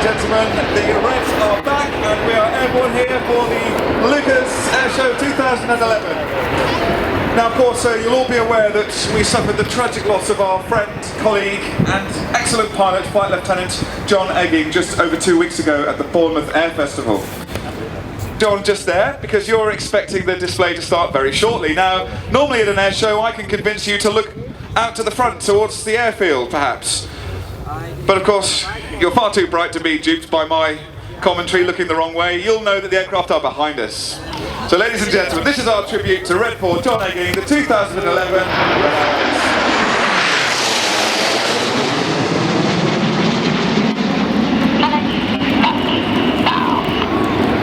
and gentlemen, the Reds are back and we are airborne here for the Leuchars Airshow 2011. Now of course you'll all be aware that we suffered the tragic loss of our friend, colleague and excellent pilot, Flight Lieutenant John Egging, just over 2 weeks ago at the Bournemouth Air Festival. John, just there, because you're expecting the display to start very shortly. Now, normally at an air show I can convince you to look out to the front towards the airfield perhaps. But of course, you're far too bright to be duped by my commentary looking the wrong way. You'll know that the aircraft are behind us. So ladies and gentlemen, this is our tribute to Red 4 John Egging, the 2011 Red Arrows.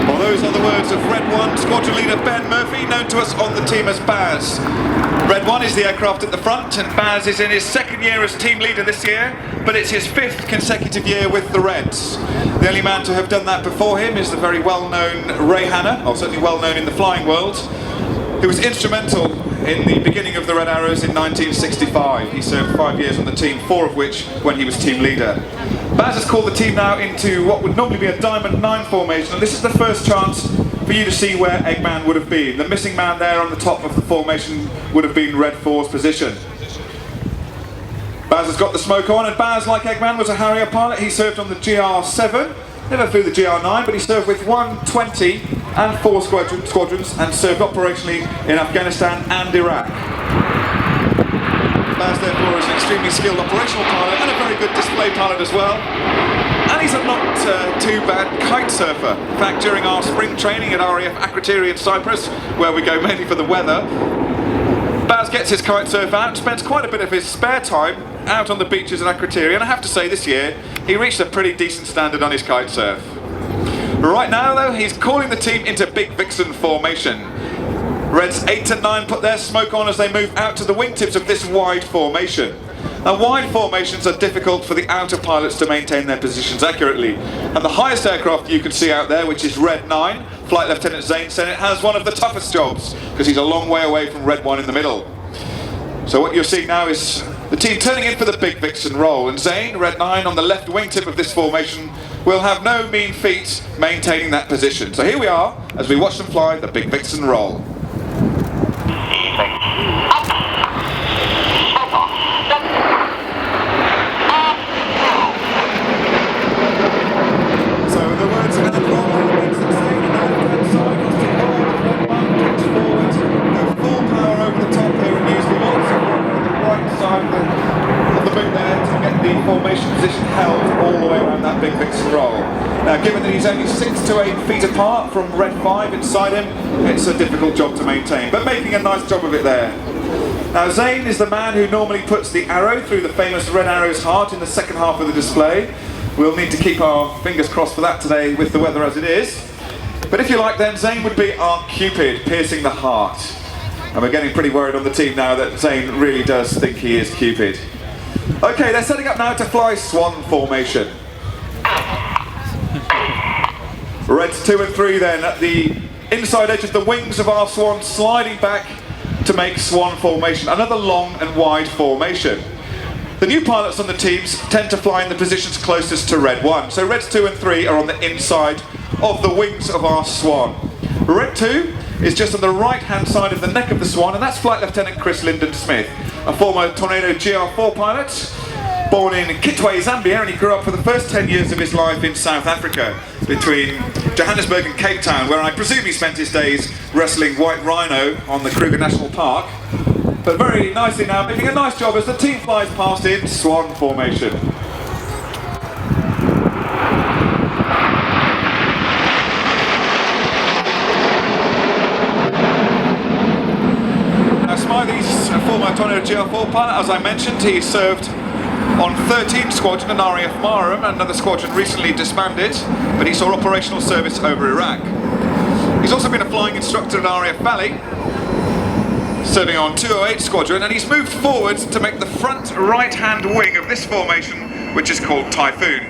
Well, those are the words of Red 1 Squadron Leader Ben Murphy, known to us on the team as Baz. Red 1 is the aircraft at the front, and Baz is in his second year as team leader this year, but it's his 5th consecutive year with the Reds. The only man to have done that before him is the very well-known Ray Hanna, or certainly well-known in the flying world, who was instrumental in the beginning of the Red Arrows in 1965. He served 5 years on the team, 4 of which when he was team leader. Baz has called the team now into what would normally be a Diamond 9 formation, and this is the first chance for you to see where Eggman would have been. The missing man there on the top of the formation would have been Red 4's position. Baz has got the smoke on, and Baz, like Eggman, was a Harrier pilot. He served on the GR7, never flew the GR9, but he served with 120 and 4 squadrons and served operationally in Afghanistan and Iraq. Baz therefore is an extremely skilled operational pilot and a very good display pilot as well. And he's a not too bad kite surfer. In fact, during our spring training at RAF Leuchars in Cyprus, where we go mainly for the weather, Baz gets his kite surf out and spends quite a bit of his spare time out on the beaches at Leuchars, and I have to say this year he reached a pretty decent standard on his kite surf. Right now though, he's calling the team into Big Vixen formation. Reds 8 and 9 put their smoke on as they move out to the wingtips of this wide formation. Now, wide formations are difficult for the outer pilots to maintain their positions accurately, and the highest aircraft you can see out there, which is Red 9, Flight Lieutenant Zane Sennett, has one of the toughest jobs because he's a long way away from Red 1 in the middle. So what you're seeing now is the team turning in for the Big Vixen role, and Zane, Red 9, on the left wingtip of this formation will have no mean feat maintaining that position. So here we are as we watch them fly the Big Vixen role. Formation position held all the way around that Big Vixen roll. Now, given that he's only 6 to 8 feet apart from Red 5 inside him, it's a difficult job to maintain, but making a nice job of it there. Now, Zane is the man who normally puts the arrow through the famous Red Arrow's heart in the second half of the display. We'll need to keep our fingers crossed for that today with the weather as it is. But if you like, then Zane would be our Cupid, piercing the heart. And we're getting pretty worried on the team now that Zane really does think he is Cupid. Okay, they're setting up now to fly Swan formation. Reds 2 and 3 then at the inside edge of the wings of our Swan, sliding back to make Swan formation, another long and wide formation. The new pilots on the teams tend to fly in the positions closest to Red 1, so Reds 2 and 3 are on the inside of the wings of our Swan. Red 2 is just on the right-hand side of the neck of the Swan, and that's Flight Lieutenant Chris Lyndon Smith, a former Tornado GR4 pilot, born in Kitwe, Zambia, and he grew up for the first 10 years of his life in South Africa, between Johannesburg and Cape Town, where I presume he spent his days wrestling white rhino on the Kruger National Park. But very nicely now, making a nice job as the team flies past in Swan formation. Smiley's a former Tornado GR4 pilot, as I mentioned. He served on 13 Squadron and RAF Marum, another squadron recently disbanded, but he saw operational service over Iraq. He's also been a flying instructor at RAF Valley, serving on 208 Squadron, and he's moved forward to make the front right-hand wing of this formation, which is called Typhoon.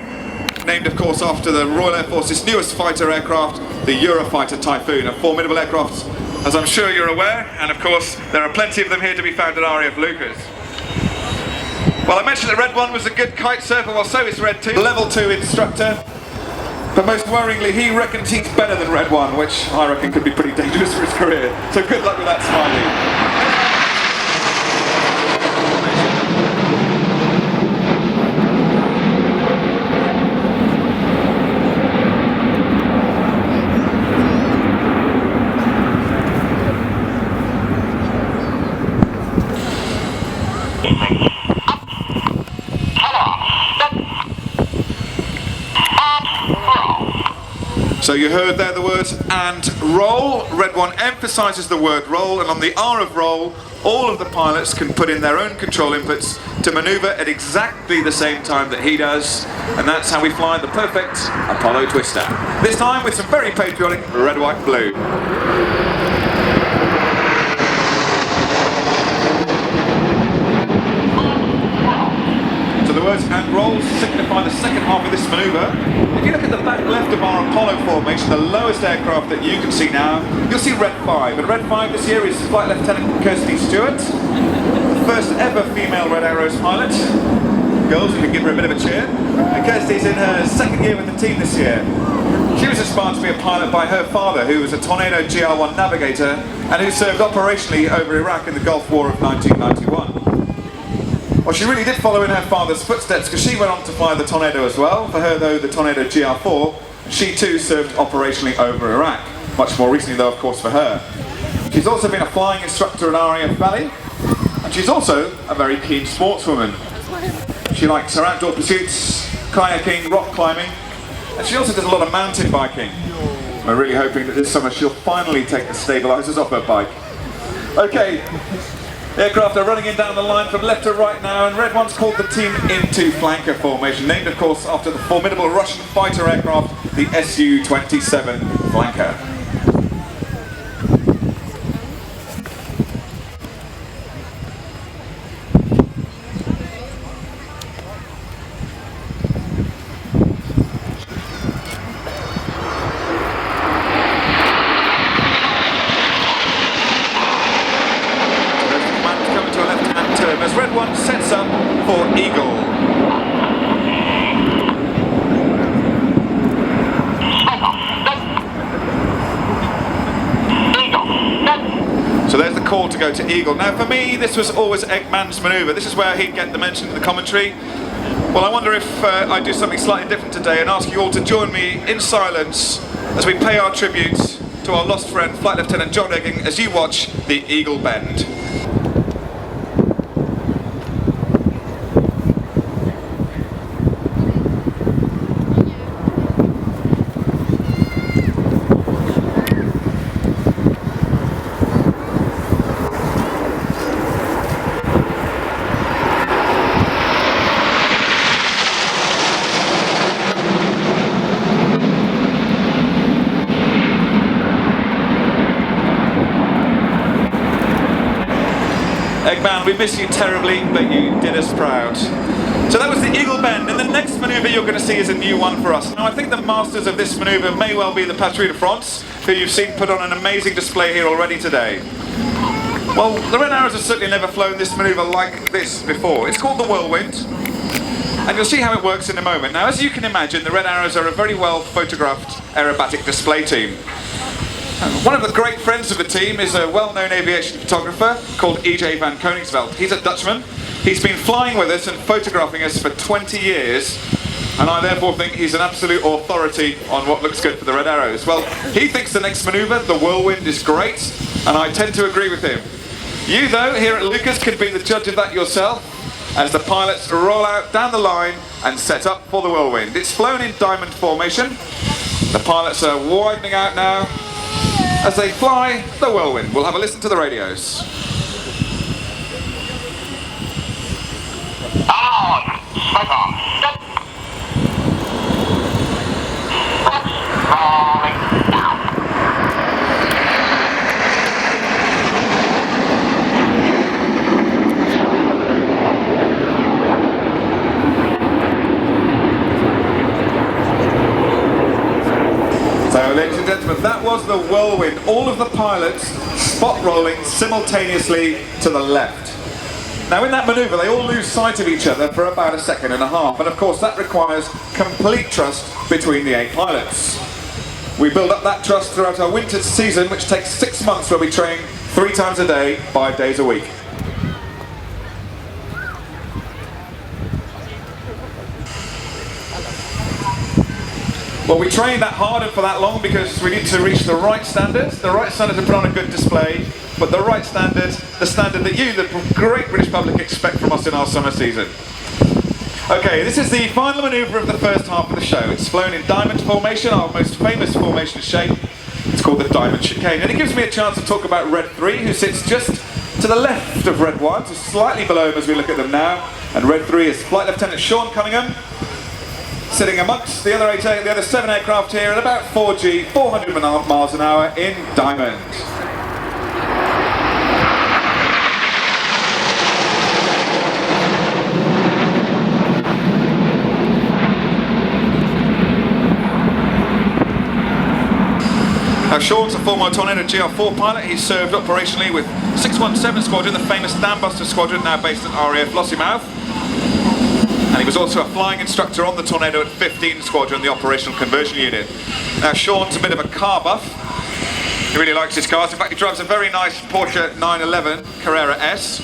Named, of course, after the Royal Air Force's newest fighter aircraft, the Eurofighter Typhoon, a formidable aircraft, as I'm sure you're aware, and of course there are plenty of them here to be found at RAF Leuchars. Well, I mentioned that Red 1 was a good kite surfer, well so is Red 2. Level 2 instructor, But most worryingly, he reckons he's better than Red One, which I reckon could be pretty dangerous for his career. So good luck with that, Smiley. So you heard there the words "and roll." Red One emphasises the word roll, and on the R of roll, all of the pilots can put in their own control inputs to manoeuvre at exactly the same time that he does, and that's how we fly the perfect Apollo Twister. This time with some very patriotic red, white, blue. The words "and roll" signify the second half of this manoeuvre. If you look at the back left of our Apollo formation, the lowest aircraft that you can see now, you'll see Red 5. And Red 5 this year is Flight Lieutenant Kirsty Stewart, the first ever female Red Arrows pilot. Girls, we can give her a bit of a cheer. And Kirsty's in her second year with the team this year. She was inspired to be a pilot by her father, who was a Tornado GR1 navigator and who served operationally over Iraq in the Gulf War of 1991. Well, she really did follow in her father's footsteps, because she went on to fly the Tornado as well. For her, though, the Tornado GR4, she too served operationally over Iraq. Much more recently, though, of course, for her. She's also been a flying instructor at RAF Valley, and she's also a very keen sportswoman. She likes her outdoor pursuits, kayaking, rock climbing, and she also does a lot of mountain biking. We're really hoping that this summer she'll finally take the stabilisers off her bike. Okay. Aircraft are running in down the line from left to right now, and Red One's called the team into flanker formation, named of course after the formidable Russian fighter aircraft, the Su-27 Flanker. As Red One sets up for Eagle. So there's the call to go to Eagle. Now for me, this was always Eggman's manoeuvre. This is where he'd get the mention in the commentary. Well, I wonder if I do something slightly different today and ask you all to join me in silence as we pay our tribute to our lost friend, Flight Lieutenant John Egging, as you watch the Eagle Bend. Eggman, we miss you terribly, but you did us proud. So that was the Eagle Bend, and the next manoeuvre you're going to see is a new one for us. Now I think the masters of this manoeuvre may well be the Patrouille de France, who you've seen put on an amazing display here already today. Well, the Red Arrows have certainly never flown this manoeuvre like this before. It's called the Whirlwind, and you'll see how it works in a moment. Now, as you can imagine, the Red Arrows are a very well photographed aerobatic display team. One of the great friends of the team is a well-known aviation photographer called E.J. van Koningsveld. He's a Dutchman. He's been flying with us and photographing us for 20 years, and I therefore think he's an absolute authority on what looks good for the Red Arrows. Well, he thinks the next manoeuvre, the Whirlwind, is great, and I tend to agree with him. You, though, here at Leuchars can be the judge of that yourself, as the pilots roll out down the line and set up for the Whirlwind. It's flown in diamond formation. The pilots are widening out now as they fly the Whirlwind. We'll have a listen to the radios. So, ladies and gentlemen, that was the Whirlwind. All of the pilots spot rolling simultaneously to the left. Now in that manoeuvre they all lose sight of each other for about a second and a half, and of course that requires complete trust between the 8 pilots. We build up that trust throughout our winter season, which takes 6 months, where we train 3 times a day, 5 days a week. Well, we train that hard and for that long because we need to reach the right standards. The right standards to put on a good display, but the right standard, the standard that you, the great British public, expect from us in our summer season. Okay, this is the final manoeuvre of the first half of the show. It's flown in diamond formation, our most famous formation shape. It's called the diamond chicane, and it gives me a chance to talk about Red 3, who sits just to the left of Red 1, so slightly below him as we look at them now. And Red 3 is Flight Lieutenant Sean Cunningham, sitting amongst the other 7 aircraft here at about 4G, 400 miles an hour in diamond. Now Sean's a former Tornado GR4 pilot. He served operationally with 617 Squadron, the famous Dambuster Squadron, now based at RAF Leuchars. And he was also a flying instructor on the Tornado at 15 Squadron, the Operational Conversion Unit. Now Sean's a bit of a car buff. He really likes his cars. In fact, he drives a very nice Porsche 911 Carrera S,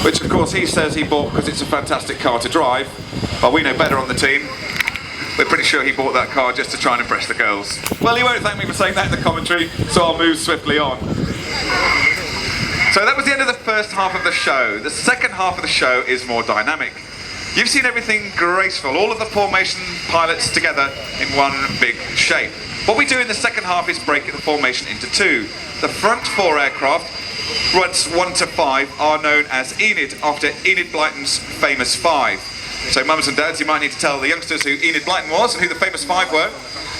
which of course he says he bought because it's a fantastic car to drive. But we know better on the team. We're pretty sure he bought that car just to try and impress the girls. Well, he won't thank me for saying that in the commentary, so I'll move swiftly on. So that was the end of the first half of the show. The second half of the show is more dynamic. You've seen everything graceful, all of the formation pilots together in one big shape. What we do in the second half is break the formation into 2. The front 4 aircraft, runs 1 to 5, are known as Enid, after Enid Blyton's famous 5. So mums and dads, you might need to tell the youngsters who Enid Blyton was and who the famous 5 were.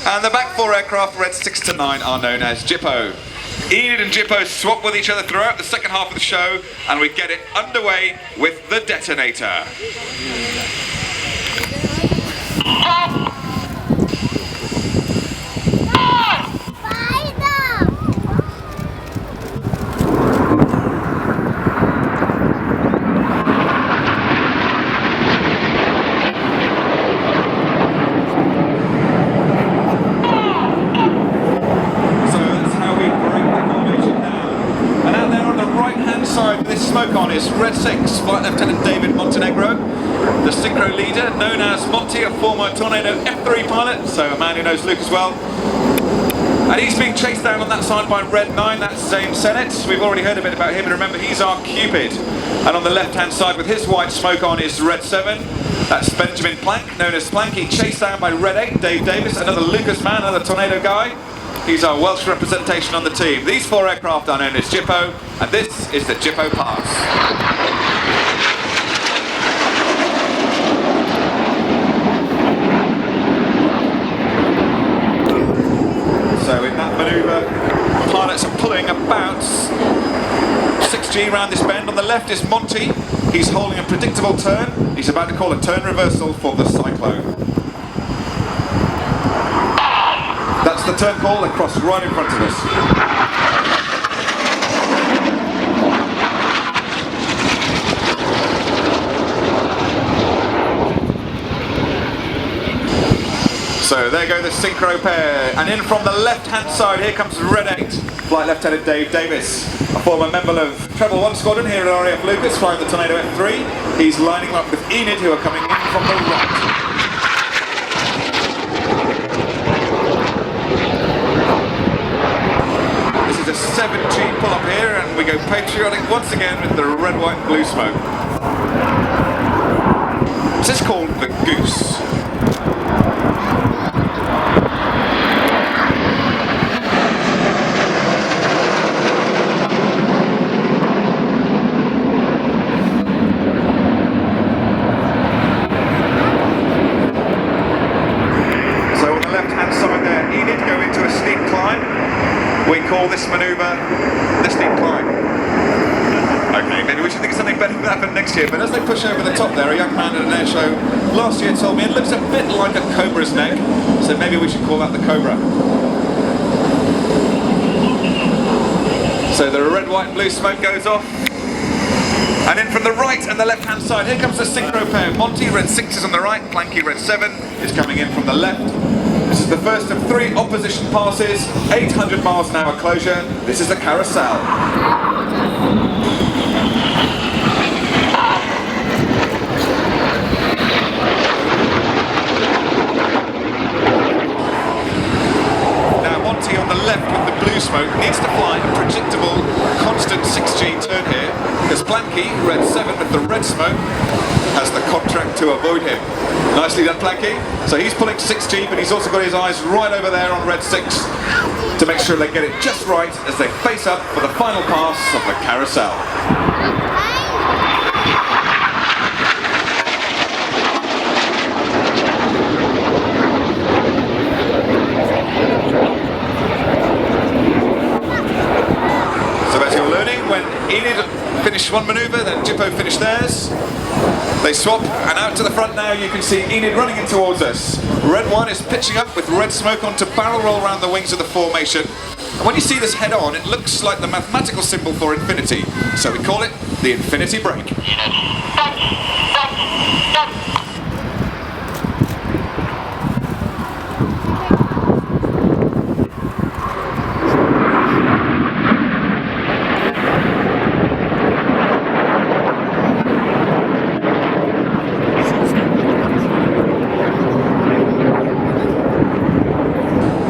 And the back 4 aircraft, Red 6 to 9, are known as Jippo. Enid and Jippo swap with each other throughout the second half of the show, and we get it underway with the detonator. This smoke on is Red 6, Flight Lieutenant David Montenegro, the synchro leader, known as Monty, a former Tornado F3 pilot, so a man who knows Luke as well. And he's being chased down on that side by Red 9, that's Zane Sennett. We've already heard a bit about him, and remember, he's our Cupid. And on the left-hand side with his white smoke on is Red 7, that's Benjamin Plank, known as Planky, chased down by Red 8, Dave Davis, another Lucas man, another Tornado guy. He's our Welsh representation on the team. These 4 aircraft are known as Jippo, and this is the Jippo Pass. So in that manoeuvre, pilots are pulling about 6G round this bend. On the left is Monty. He's holding a predictable turn. He's about to call a turn reversal for the Cyclone. That's the turn call across right in front of us. So there go the synchro pair, and in from the left-hand side here comes Red 8, Flight Lieutenant Dave Davis, a former member of Treble 1 Squadron here at RAF Leuchars, flying the Tornado F3. He's lining up with Enid, who are coming in from the right. A 7G pull up here, and we go patriotic once again with the red, white and blue smoke. This is called the Goose. So on the left hand side there, Enid go into a steep climb. We call this manoeuvre the steep climb. Okay, maybe we should think of something better for that for next year, but as they push over the top there, a young man at an air show last year told me it looks a bit like a cobra's neck, so maybe we should call that the Cobra. So the red, white and blue smoke goes off. And in from the right and the left hand side, here comes the synchro pair. Monty, red 6 is on the right, Planky, red 7 is coming in from the left. This is the first of 3 opposition passes, 800 miles an hour closure. This is the carousel. On the left with the blue smoke needs to fly a predictable constant 6G turn here, because Planky, red 7 with the red smoke, has the contract to avoid him. Nicely done, Planky. So he's pulling 6G, but he's also got his eyes right over there on red 6 to make sure they get it just right as they face up for the final pass of the carousel. Enid finished one manoeuvre, then Jippo finished theirs. They swap, and out to the front now you can see Enid running in towards us. Red 1 is pitching up with red smoke on to barrel roll around the wings of the formation. And when you see this head on, it looks like the mathematical symbol for infinity. So we call it the infinity break.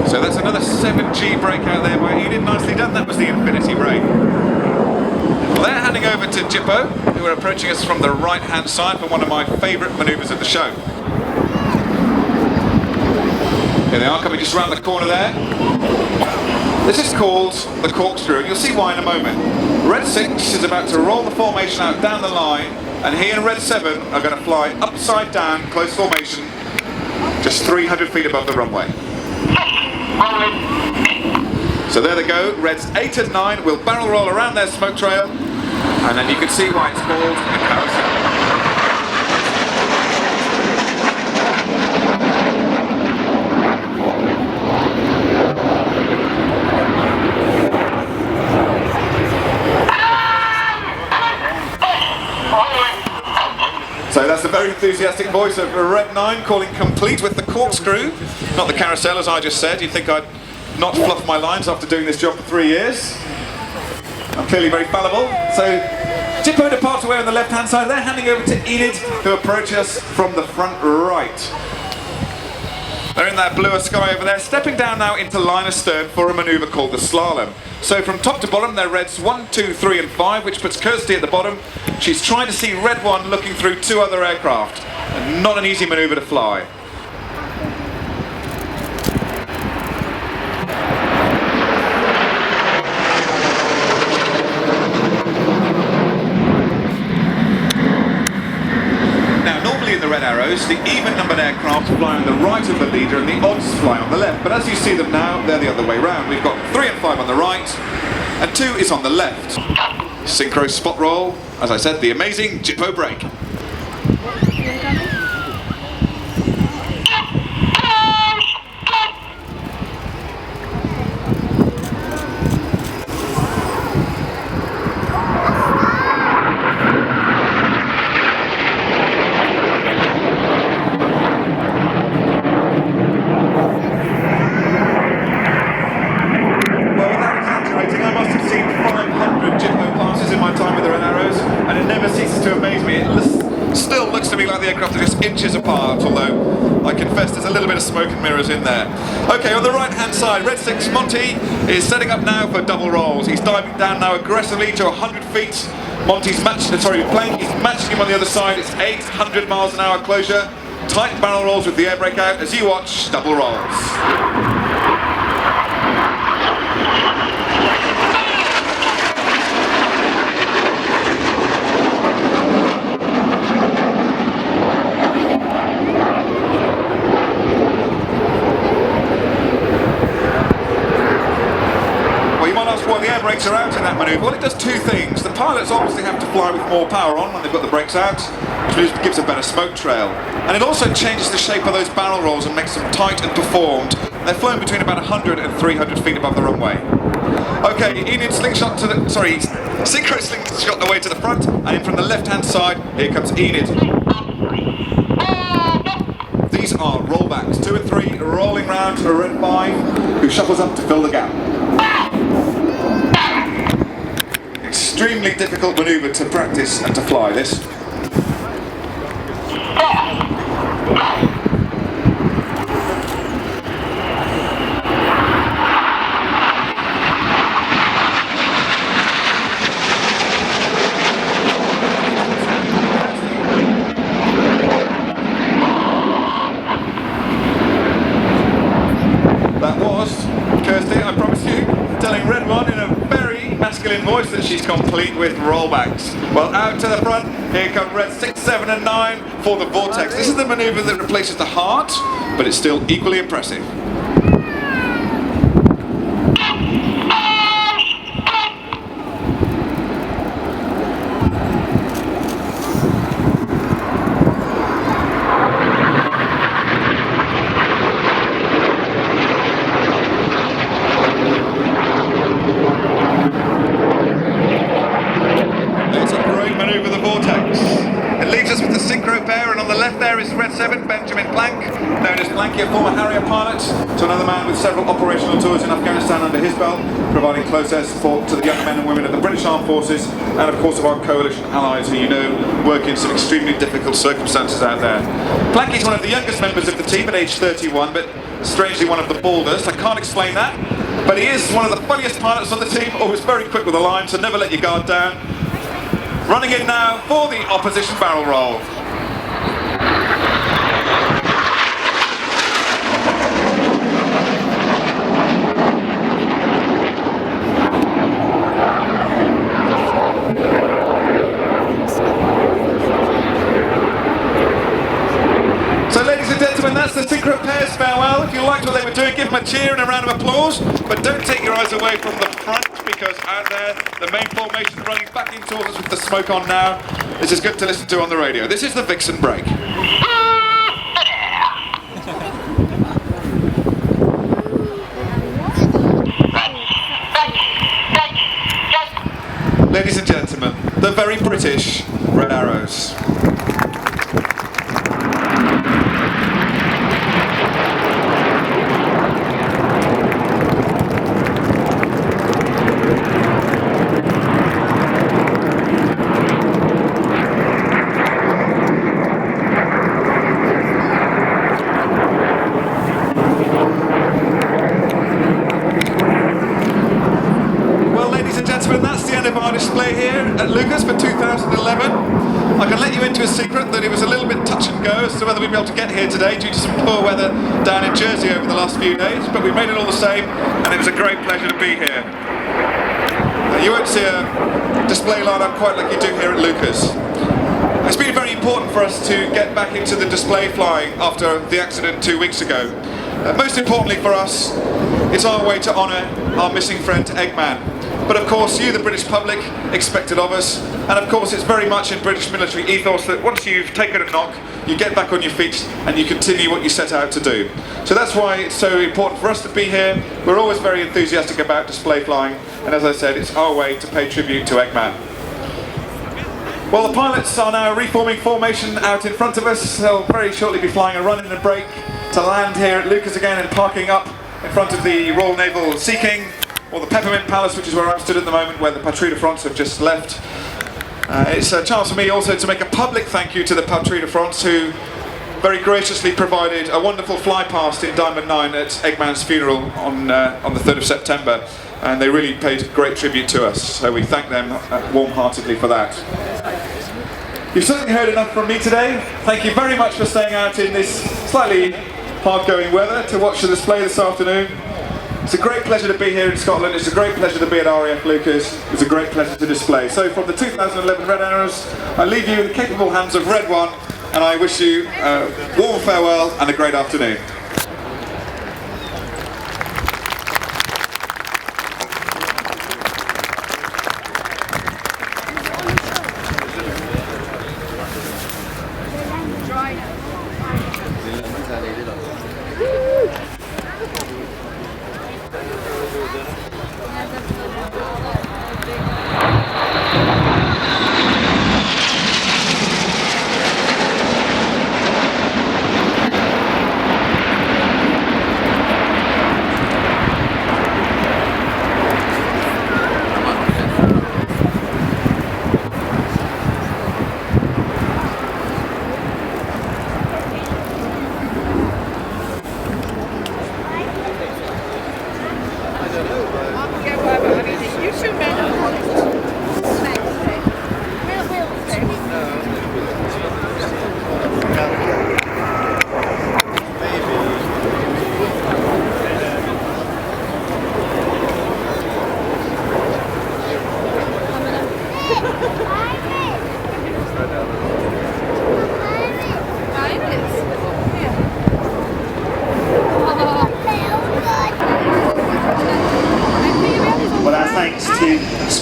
So that's another 7G break out there by Enid. Nicely done, that was the infinity break. Well, they're handing over to Jippo, who are approaching us from the right hand side for one of my favourite manoeuvres of the show. Here they are, coming just around the corner there. This is called the corkscrew, and you'll see why in a moment. Red 6 is about to roll the formation out down the line, and he and red 7 are going to fly upside down, close formation, just 300 feet above the runway. So there they go, reds 8 and 9 will barrel roll around their smoke trail, and then you can see why it's called the carousel. So that's a very enthusiastic voice of Red 9 calling complete with the corkscrew, not the carousel as I just said. You'd think I'd not fluff my lines after doing this job for 3 years. I'm clearly very fallible. So Jippo departs away on the left hand side. They're handing over to Enid, who approach us from the front right. They're in that bluer sky over there, stepping down now into line astern for a manoeuvre called the slalom. So from top to bottom, they're reds 1, 2, 3 and 5, which puts Kirsty at the bottom. She's trying to see red 1 looking through 2 other aircraft. And not an easy manoeuvre to fly. In the red arrows, the even-numbered aircraft fly on the right of the leader and the odds fly on the left. But as you see them now, they're the other way round. We've got 3 and 5 on the right, and 2 is on the left. Synchro spot roll, as I said, the amazing Jippo break. The aircraft are just inches apart, although I confess there's a little bit of smoke and mirrors in there. Okay, on the right hand side, red 6 Monty is setting up now for double rolls. He's diving down now aggressively to 100 feet. Monty's matching him on the other side. It's 800 miles an hour closure. Tight barrel rolls with the air brake out as you watch double rolls. Well, the air brakes are out in that manoeuvre. Well, it does 2 things. The pilots obviously have to fly with more power on when they've got the brakes out, which gives a better smoke trail. And it also changes the shape of those barrel rolls and makes them tight and performed. And they're flown between about 100 and 300 feet above the runway. Okay, Enid slingshot to the... Sorry, Synchro shot the way to the front, and in from the left-hand side, here comes Enid. These are rollbacks, 2 and 3, rolling round to a red 5, who shuffles up to fill the gap. Extremely difficult manoeuvre to practice and to fly this. That was Kirsty, I promise you, telling Red One in a very masculine voice that she's complete with rollbacks. Well, out to the front, here come Red 6, 7 and 9 for the Vortex. This is the manoeuvre that replaces the heart, but it's still equally impressive. Manoeuvre the Vortex. It leaves us with the synchro pair, and on the left there is Red 7, Benjamin Blank, known as Blanky, a former Harrier pilot, to another man with several operational tours in Afghanistan under his belt, providing close air support to the young men and women of the British Armed Forces, and of course of our coalition allies who you know work in some extremely difficult circumstances out there. Blanky's one of the youngest members of the team at age 31, but strangely one of the baldest. I can't explain that, but he is one of the funniest pilots on the team, always very quick with the line, so never let your guard down. Running in now for the opposition barrel roll. So ladies and gentlemen, that's the synchro pairs farewell. If you liked what they were doing, give them a cheer and a round of applause, but don't take your eyes away from the front, because out there, the main formation running back in towards us with the smoke on now. This is good to listen to on the radio. This is the Vixen break. Ladies and gentlemen, the very British Red Arrows. That's the end of our display here at Leuchars for 2011. I can let you into a secret that it was a little bit touch and go as to whether we'd be able to get here today due to some poor weather down in Jersey over the last few days, but we made it all the same, and it was a great pleasure to be here. You won't see a display lineup quite like you do here at Leuchars. It's been very important for us to get back into the display flying after the accident 2 weeks ago. Most importantly for us, it's our way to honour our missing friend Eggman. But of course you, the British public, expect it of us, and of course it's very much in British military ethos that once you've taken a knock, you get back on your feet and you continue what you set out to do. So that's why it's so important for us to be here. We're always very enthusiastic about display flying, and as I said, it's our way to pay tribute to Eggman. Well, the pilots are now reforming formation out in front of us. They'll very shortly be flying a run and a break to land here at Leuchars again and parking up in front of the Royal Naval Sea King, or the Peppermint Palace, which is where I'm stood at the moment, where the Patrouille de France have just left. It's a chance for me also to make a public thank you to the Patrouille de France, who very graciously provided a wonderful fly past in Diamond 9 at Eggman's funeral on the 3rd of September, and they really paid great tribute to us, so we thank them warm-heartedly for that. You've certainly heard enough from me today. Thank you very much for staying out in this slightly hard-going weather to watch the display this afternoon. It's a great pleasure to be here in Scotland. It's a great pleasure to be at RAF Leuchars. It's a great pleasure to display. So from the 2011 Red Arrows, I leave you in the capable hands of Red One, and I wish you a warm farewell and a great afternoon.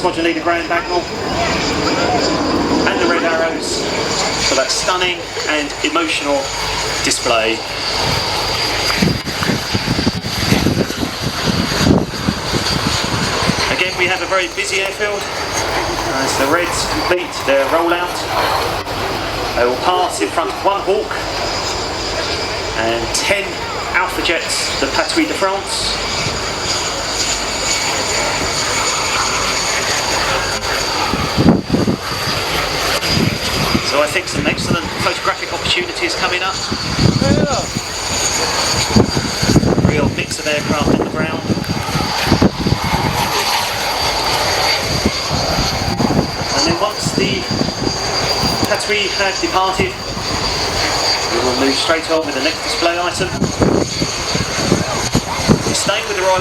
Squadron Leader Grand Admiral, and the Red Arrows for that stunning and emotional display. Again, we have a very busy airfield as the Reds complete their rollout. They will pass in front of one Hawk and 10 Alpha jets, the Patrouille de France. So I think some excellent photographic opportunities coming up. Real mix of aircraft on the ground. And then once the Patrouille have departed, we will move straight on with the next display item. We're staying with the Royal